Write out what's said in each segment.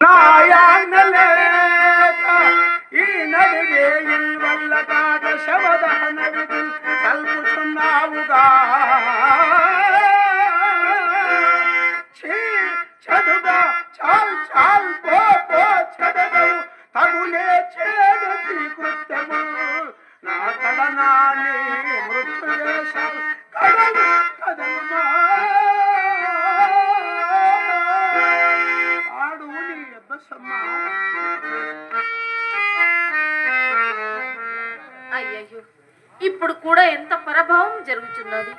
నాయాన్నలేక ఈ నడిరేయిల్ వల్ల కాట శవదహన విధులు సల్పుచున్నావుగా. చదుగా చాల్ చాల్ పో పో చదగవు తగులే చేదతి కృత్యము నా కడనాని మృత్యువేశాలు కడలు కదలమా. ఆడు నీ అబ్బసమ్మా. అయ్యయ్యో, ఇప్పుడు కూడా ఎంత పరభావం జరుగుతున్నది.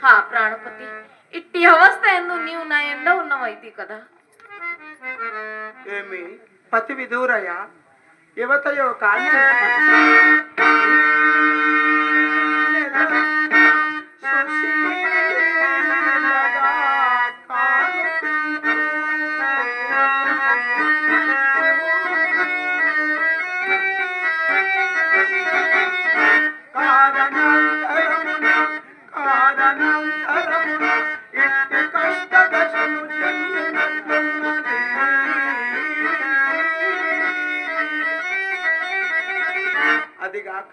హా ప్రాణపతి, ఇట్టి అవస్థ ఎందు నీవు నా ఎండ ఉన్నవైతే కదా. ఏమి పతి విదూరయ యువతయో కానీ అదిగాక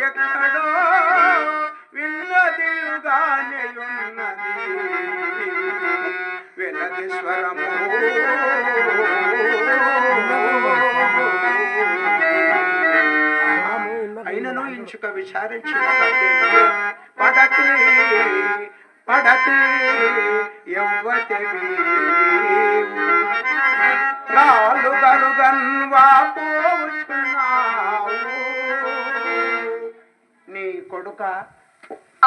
ఎక్కడో విన్నదిగానేయున్నది వెలదీశ్వరము. అయినను ఇంచుక విచారించిన పడతి పడతి యవ్వతివి రాలు గరుగన్వా పోవుచున్నావు. నీ కొడుక?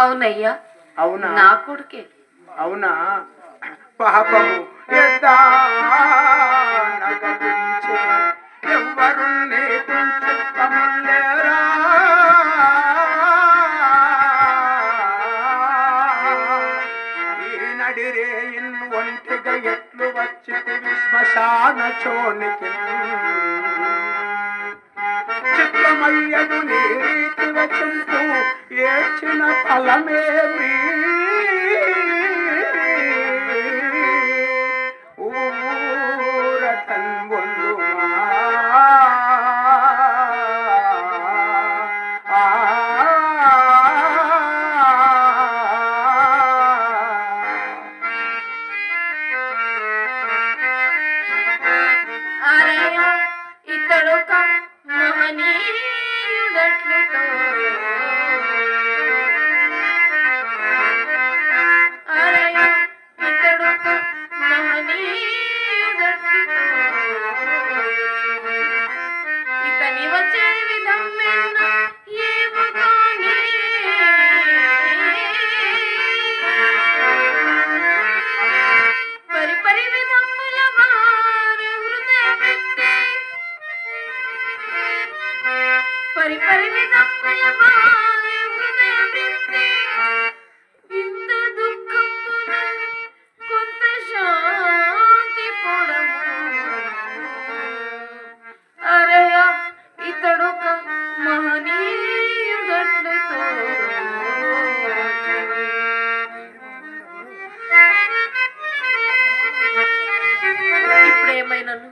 అవునయ్యా, అవునా? నా కొడుకే. అవునా? పాపము ఎద్దానగలించే ఎవ్వరు నీకుంచుతములేరా. ఈ నడిరేయిన్ ఒంటిగా ఎట్లు వచ్చి శ్మశాన చోనికి చిత్రమయ్యను నీ రీతి వచింపు ఏడ్చిన ఫలమేమి. ఇప్పుడేమైనాను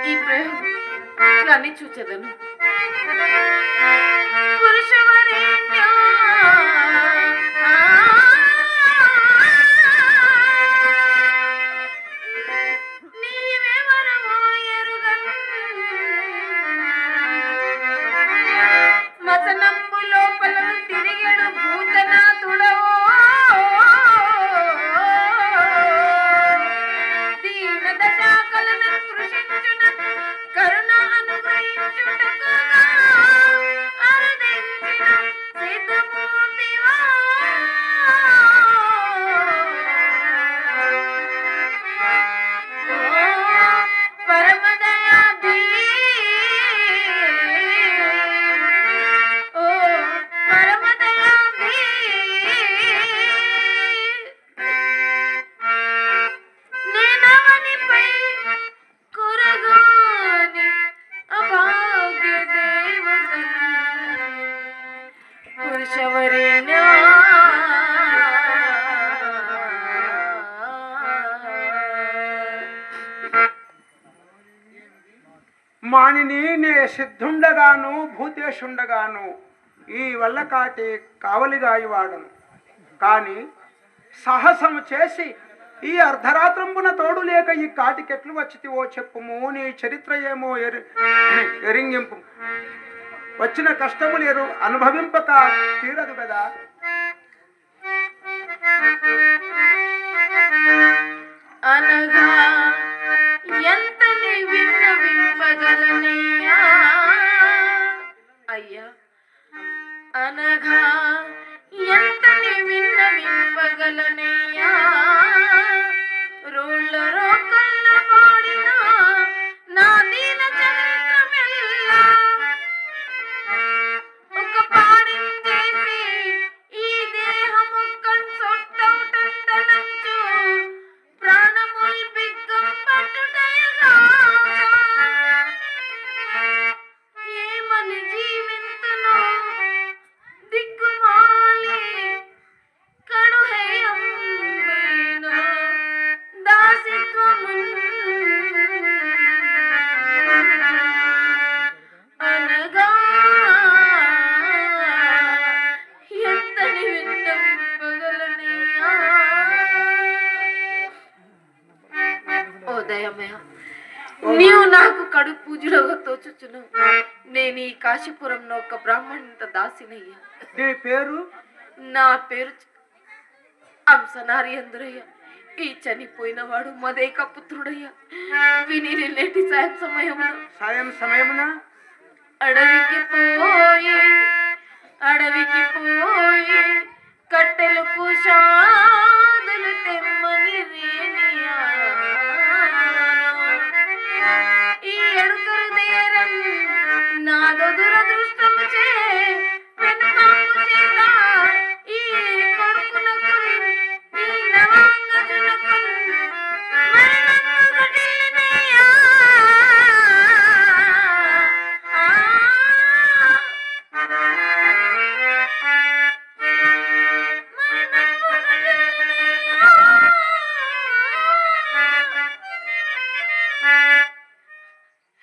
ఈ ప్రయోగాన్ని చూచెదను. పురుషవరేణ్యా నీవెవరమో ఎరుగను మసనంబు లోపల తిరిగెడు భూతనాథుడవో కరుణ అనుగ్రహించుటకు అరుదెంత మానిని నే సిద్ధుండగాను భూతేశుండగాను ఈ వల్ల కాటి కావలిగాయవాడను. కానీ సాహసము చేసి ఈ అర్ధరాత్రంబున తోడు లేక ఈ కాటికెట్లు వచ్చితివో చెప్పుము. నీ చరిత్ర ఏమో ఎరింగింపు. వచ్చిన కష్టములు అనుభవింపక తీరదు కదా. అనగా ఎంతని విన్నవింపగలనయ్యా అయ్యా, అనగా ఎంతని విన్నవింపగలనయ్యా. రోళ్ళ రోకళ్ళ పాడిన నా దీన చరిత్రమెల్లా ఒక పాడించేసి ఈ దేహము కన్సొట్టవుటంతనంచు ప్రాణముల్ బిగ్గం పట్టుటయగా ఏమని జీవింతును దిక్కుమాలి కడుహేయం దాసిత్వమున్ అనగా ఎంతని విన్నవింపగలనయ్యా. ఓ దయమయ, నీవు నాకు కడు పూజలుగా తోచుచును. నేను ఈ కాశీపురంలో ఒక బ్రాహ్మణిత దాసినయ్యా. నీ పేరు? నా పేరు అంశనారి అందరయ్య. ఈ చనిపోయిన వాడు మదేక పుత్రుడయ్యా. విని లేటి సాయం సమయమున అడవికి పోయి కట్టెలు కుషాదులు తెమ్మని రేనియా. ఈ ఎడుకరు దేరం నాదో దురదృష్టము చే పెనుమాము చేత ఈ కొడుకునకు ఈ నవాంగజునకు మరణము ఘటిల్లినయ్యా.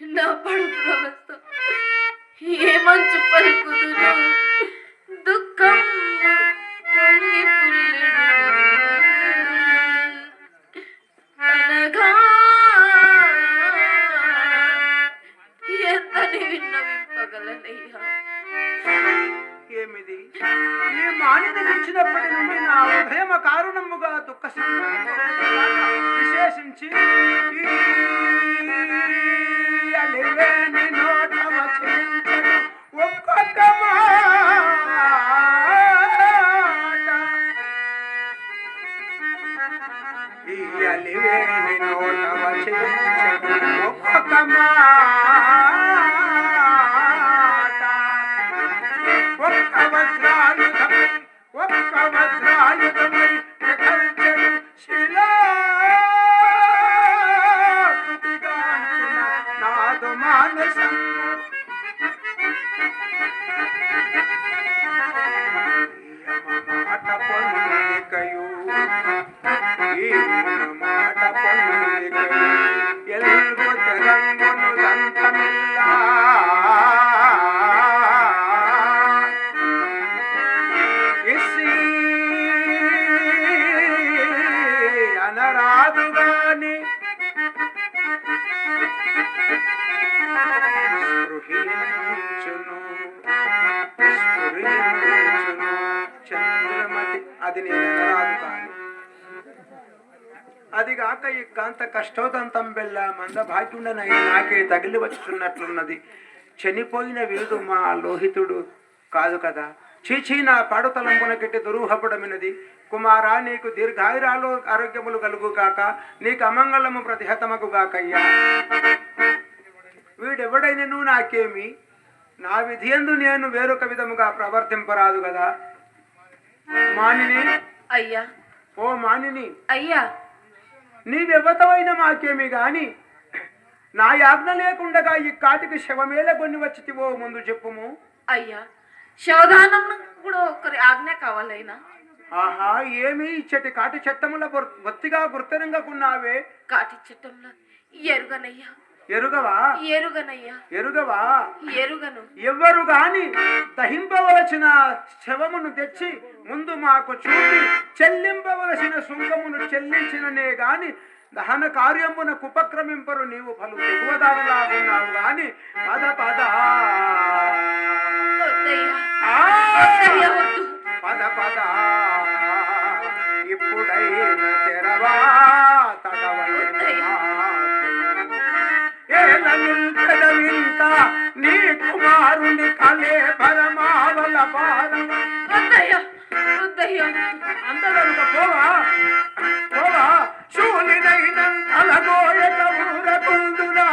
నా పడుతున్న ఏ మంచు పలుకుదును దుఃఖం పొంగి పుల్లెడు అనగా ఎంతని విన్నవింపగలనయ్యా. ఏమిది? ఈ మానిని తెచ్చినప్పటి నుండి నా హృదయమ కారణముగా దుఃఖ విశేషించి అలివేని నోట వచించడు ఒక్కొక్క మాట. ఈ అలివేని నోట వచించడు ఒక్కొక్క మాట. ఒక్క వజ్రాయుధమై ప్రకల్చడు శిలాకృతిగాంచిన నాదు మానసం. మాట పొందికయు ఈ మాట పొందికయు ఎల్గు తెలంగును దంతమిల్లా. అనరాదుగాని చంద్రమతి అది నేను అనరాదు కాని. అదిగాక ఈ కాంత కష్టోదంతం బెల్ల మంద భాగ్యుండనైనా నాకే తగిలి వచ్చుతున్నట్లున్నది. చనిపోయిన వీడు మా లోహితుడు కాదు కదా. చీచీ నా పాడుతలంపునకెట్టి దురూహపడమినది. కుమారా, నీకు దీర్ఘాయురాలు ఆరోగ్యములు కలుగుగాక, నీకు అమంగళము ప్రతిహతమగు గాకయ్యా. వీడెవడైనను నాకేమి, నా విధియందు నేను వేరొక విధముగా ప్రవర్తింపరాదు కదా. మానిని అయ్యా. ఓ మానిని అయ్యా, నీవెవతవైన మాకేమి గాని నా యాజ్ఞ లేకుండగా ఈ కాటికి శవమేల కొన్ని వచ్చితివో ముందు చెప్పుము. అయ్యా, శవదానం కూడా ఒకరి ఆజ్ఞ కావాలైనా. ఆహా, ఏమి ఇచ్చటి కాటి చట్టముల బొత్తిగా గుర్తరంగకున్నావే. కాటి చట్టంలో ఎరుగనయ్యా, ఎరుగవా? ఎరుగనయ్యా. ఎరుగవా? ఎరుగను. ఎవ్వరు గాని దహింపవలసిన శవమును తెచ్చి ముందు మాకు చూపి చెల్లింపవలసిన సుంకమును చెల్లించిననే గాని దహన కార్యమునకు ఉపక్రమింపరు. నీవు పలు దిగువదారులాగున్నావు గాని పద పద వద్దయ్యా. ఆ, వద్దయ్యా, వద్దు. పద పద ఇప్పుడైనా తెరవా తడవలింకా నీ కుమారుని కలే పరమావల భారమ. వద్దయ్యా, వద్దయ్యా. అందరూ పోవా పోవా శూలినైన అలగోయక ఊరకుందురా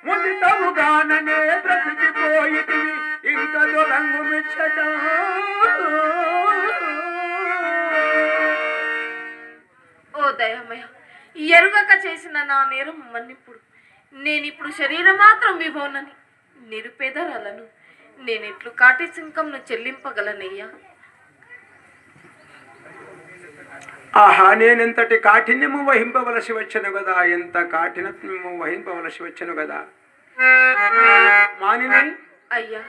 ముదితవుగాననే బ్రతికిపోయితివి ఇంక దొరంగు మిచ్చటం. ఓ దయామయ, ఎరుగక చేసిన నా నేరం మన్నిప్పుడు. నేనిప్పుడు శరీరం మాత్రం విభోనని నిరుపేదరాలను నేనెట్లు కాటి సింకంను చెల్లింపగలనయ్యా? ఆహా, నేనెంతటి కాఠిన్యము వహింపవలసి వచ్చను కదా, ఎంత కాఠిన్యము వహింపవలసి వచ్చను కదా. మానిని అయ్యా,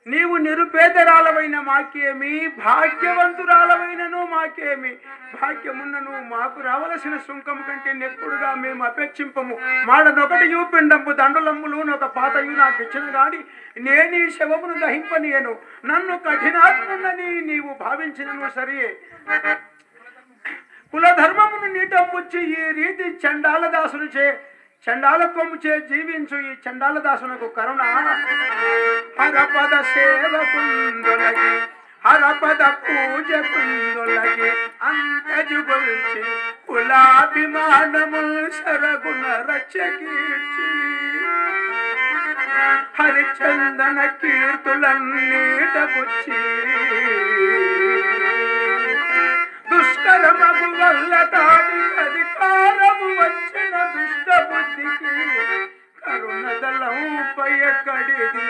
నీవు నిరుపేదరాలవైన మాకేమి, భాగ్యవంతురాలవైనను మాకేమి. భాగ్యమున్నను మాకు రావలసిన సుంకము కంటే నెక్కుడుగా మేము అపేక్షింపము. మాడనొకటి పిండంపు దండులమ్ములు ఒక పాతయు నాకు ఇచ్చిన గాని నేను ఈ శవమును దహింపనీయను. నన్ను కఠినాత్మని నీవు భావించినను సరియే. కులధర్మమును నీటంపుచ్చి ఈ రీతి చండాలదాసులు చండాలత్వము చే జీవించు ఈ చండాలదాసునకు కరుణ. హరపద సేవకుందులకి హరపద పూజకుందులకి అంతజుగొల్చి కులాభిమానము సరగుణ రక్షకీర్చి హరిచందన కీర్తులన్నీటపుచ్చి దుష్కరమగు వల్ల తాడి అధికారము వచ్చిన దుష్ట బుద్ధికి కరుణదలంపై ఎక్కడిది.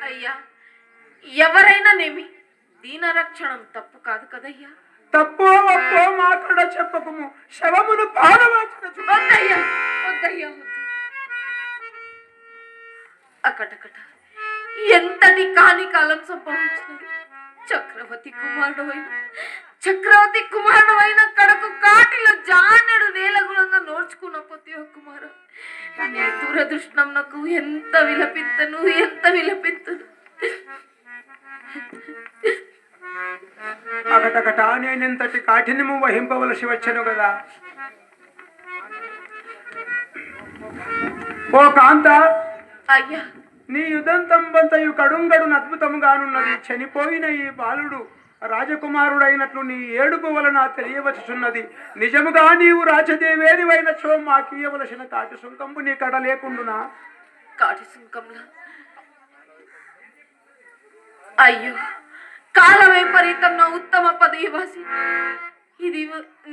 అయ్యా, ఎవరైనా నేమి దీనరక్షణం తప్పు కాదు కదయ్యా. తప్పో ఒప్పో మాట్లాడ చెప్పకము, శవమును పాడవచ్చిన. వద్దయ్యా, వద్దయ్యా, వద్దు. అకటకట ఎంతటి కాని కాలం సంభవించినది. చక్రవర్తి కుమారుడైన కడకు కాటిలో జానెడు నేలగుణంగా నోడ్చుకున్న ప్రతి ఒక్క కుమార నీ దురదృష్టం నాకు ఎంత విలపిత్తను. అకటకట నేనెంతటి కాఠిన్యము వహింపవలసి వచ్చను కదా. ఓ కాంత, అయ్యా, నీ యుదంతంబంతయు కడుంగడును అద్భుతముగానున్నది. చనిపోయిన ఈ బాలుడు రాజకుమారుడైనట్లు నీ ఏడుపు వలన తెలియవచ్చున్నది. నిజముగా నీవు రాజదేవేదివైనచో మాకియవలసిన కాటి సుంకంబు నీ కడ లేకుండునా? కాటి సుంకంలా? అయ్యో, కాల వైపరీతంలో ఉత్తమ పదవివాసి ఇది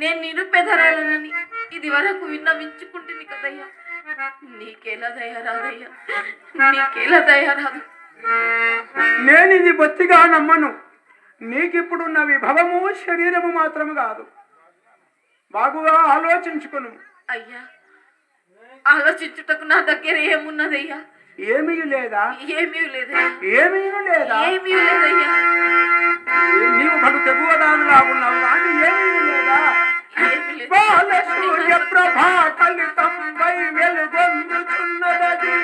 నేను నిరుపేదరాలనని ఇది వరకు విన్నవించుకుంటుంది కదయ్యా. నీకేలా దయరాదయ్యా, నీకేలా దయరాదు. నేను ఇది బొత్తిగా నమ్మను. నీకిప్పుడున్న విభవము శరీరము మాత్రము కాదు, బాగుగా ఆలోచించుకును. అయ్యా, ఆలోచించుటకు నా దగ్గర ఏమున్నదయ్యా? ఏమీ లేదా? ఏమీ లేదయ్యా. ఏమీ లేదా? ఏమీ లేదయ్యా. నీవు పడు తెగువదారులా ఉన్నావు కానీ ఏమీ లేదా? బాల సూర్య ప్రభా కలితంపై వెలుగొందుచున్నదది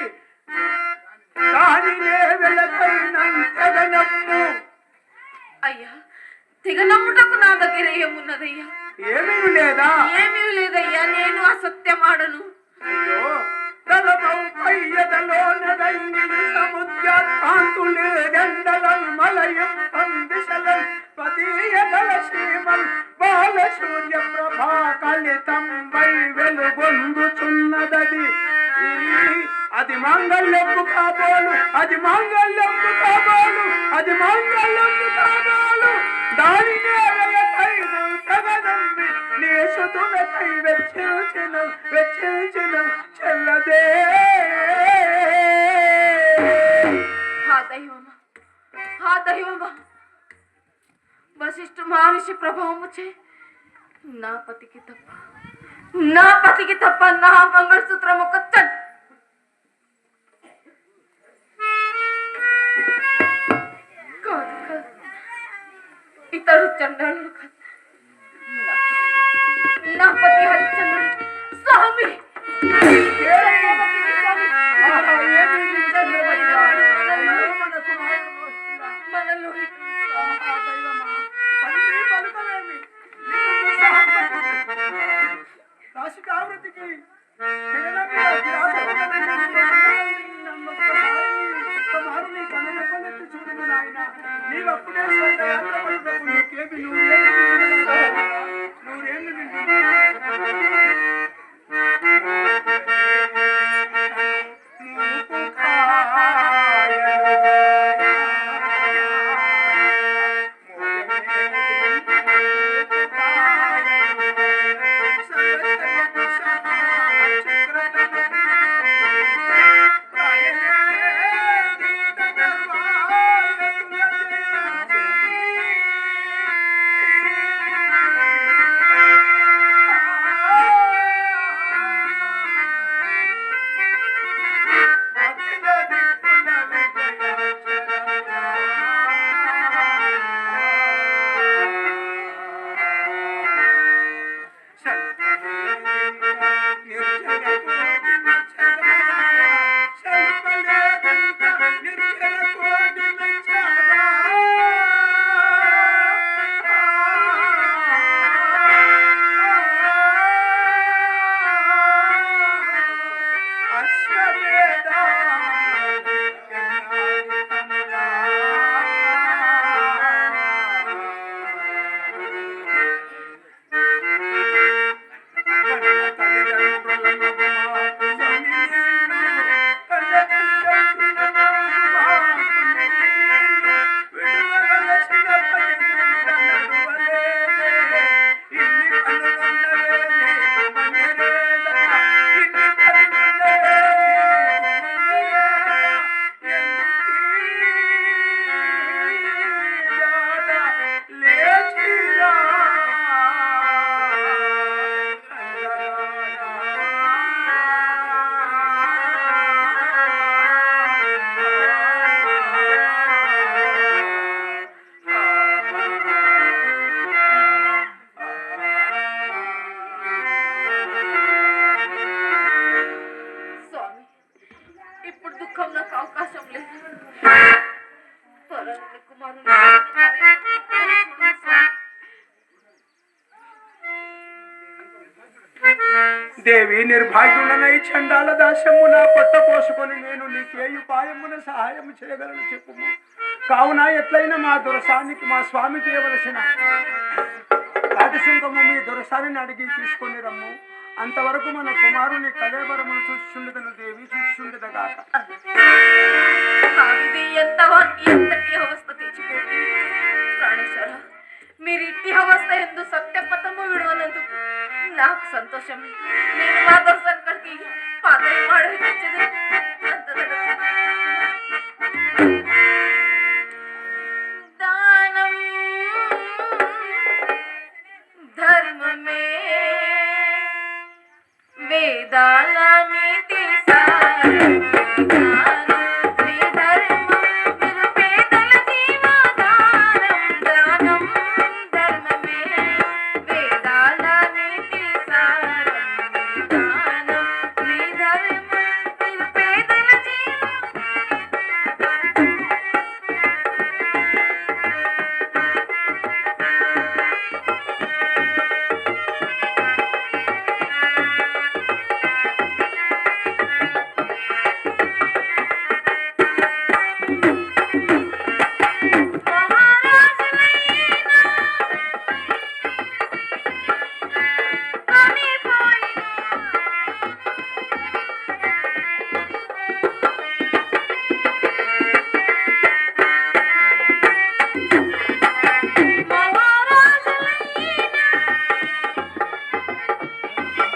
దానినే వెలకైనంతగనమ్ము. అయ్యా, తెగనమ్ముటకు నా దగ్గర ఏమున్నదయ్యా? ఏమీ లేదా? ఏమీ లేదయ్యా. నేను అసత్యమాడను. అయ్యో, తలపై పయ్యదలో నదైని సముద్రాంతులే గండలం మలయం పందిశలం పదీయదల శ్రీమన్ బాల సూర్య ప్రభా కలితంపై వెలుగొందుచున్నదది. అది మాంగళ్యము కాబోలు, అది మాంగళ్యము కాబోలు, అది మాంగళ్యము కాబోలు దానినే వెలకైనంతగనమ్మి నీ సుతులకై వెచ్చించిన చెల్లదే. ఆ దైవమా, మహర్షి ప్రభావముచే నా పతికి తప్ప నా మంగళసూత్రం ఒక కాదు ఇతడు చండాలుడు కాదు, నా పతి హరిచంద్రుడు. స్వామి మనలో రాశికావృతికి చూడను నాయన, నీవప్పుడే నీకేమి నూరేళ్ళు దేవి నిర్భాగ్యులనై చండాల దాస్యము నా పొట్ట పోసుకొని నేను నీకే ఉపాయమున సహాయం చేయగలను చెప్పుము. కావున ఎట్లయినా మా దొరసానికి మా స్వామి చేయవలసిన కాటి సుంకము మీ దొరసాని అడిగి తీసుకొని రమ్ము. అంతవరకు మన కుమారుని కలేబరమును చూస్తుండదను దేవి, చూస్తుండదగాక. మీరు ఇట్టి అవస్థ ఎందు సత్యపథము విడవనందుకు నాకు సంతోషమే. నేను మా దర్శనకి పాత్ర దానం ధర్మమే వేదాల నీతి